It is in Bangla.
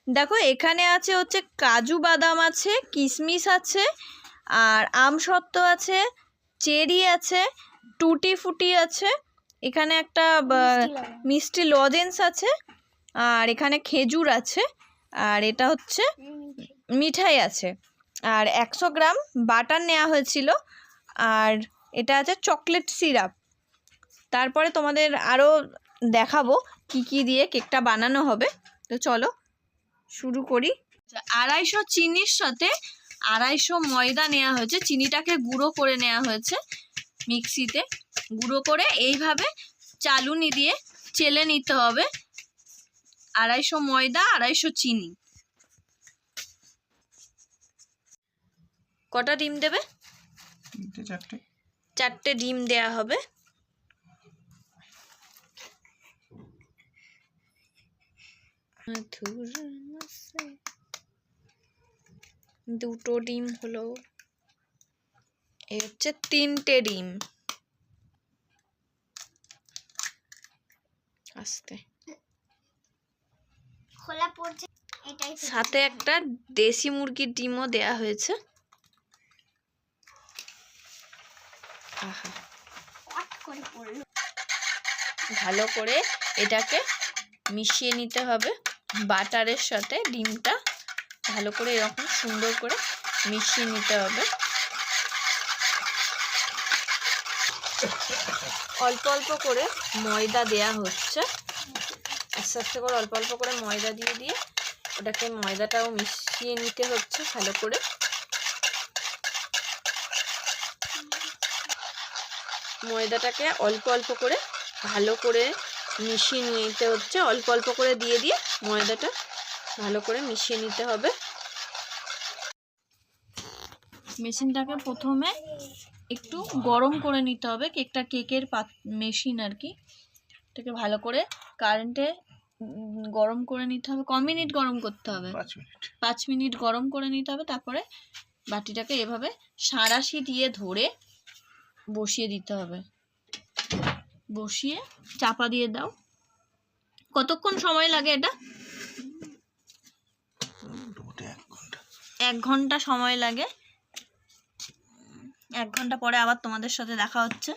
দেখো এখানে আছে হচ্ছে কাজু বাদাম আছে, কিশমিশ আছে, আর আমসত্ত্ব আছে, চেরি আছে, টুটি ফুটি আছে, এখানে একটা মিষ্টি লজেন্স আছে, আর এখানে খেজুর আছে, আর এটা হচ্ছে মিঠাই আছে, আর 100 গ্রাম বাটার নেওয়া হয়েছিল, আর এটা আছে চকলেট সিরাপ। তারপরে তোমাদের আরও দেখাবো কি কি দিয়ে কেকটা বানানো হবে। তো চলো শুরু করি। 250 চিনির সাথে 250 ময়দা নেওয়া হয়েছে। চিনিটাকে গুঁড়ো করে নেওয়া হয়েছে মিক্সিতে, গুঁড়ো করে এইভাবে চালুনি দিয়ে চেলে নিতে হবে। 250 ময়দা, 250 চিনি। কটা ডিম দেবে? 4টে ডিম দেয়া হবে। দুটো ডিম হলো, এই হচ্ছে 3টে ডিম। আস্তে খোলা পড়ছে, এটাই সাথে একটা দেশি মুরগির ডিমও দেয়া হয়েছে। আহা, ভালো করে এটাকে মিশিয়ে নিতে হবে বাটারের সাথে। ডিমটা ভালো করে এরকম সুন্দর করে মিশিয়ে নিতে হবে। অল্প অল্প করে ময়দা দেয়া হচ্ছে, আস্তে আস্তে করে অল্প অল্প করে ময়দা দিয়ে দিয়ে ওটাকে ময়দাটাও মিশিয়ে নিতে হচ্ছে ভালো করে। ময়দাটাকে অল্প অল্প করে ভালো করে মিশিয়ে নিতে হচ্ছে, অল্প অল্প করে দিয়ে দিয়ে ময়দাটা ভালো করে মিশিয়ে নিতে হবে। মেশিনটাকে প্রথমে একটু গরম করে নিতে হবে, কেকের মেশিন আর কি। এটাকে ভালো করে কারেন্টে গরম করে নিতে হবে। কম মিনিট গরম করতে হবে? 5 মিনিট গরম করে নিতে হবে। তারপরে বাটিটাকে এভাবে সাঁড়াশি দিয়ে ধরে বসিয়ে দিতে হবে। বসিয়ে চাপা দিয়ে দাও। কতক্ষণ সময় লাগে এটা? 1 ঘন্টা সময় লাগে। 1 ঘন্টা পরে আবার তোমাদের সাথে দেখা হচ্ছে।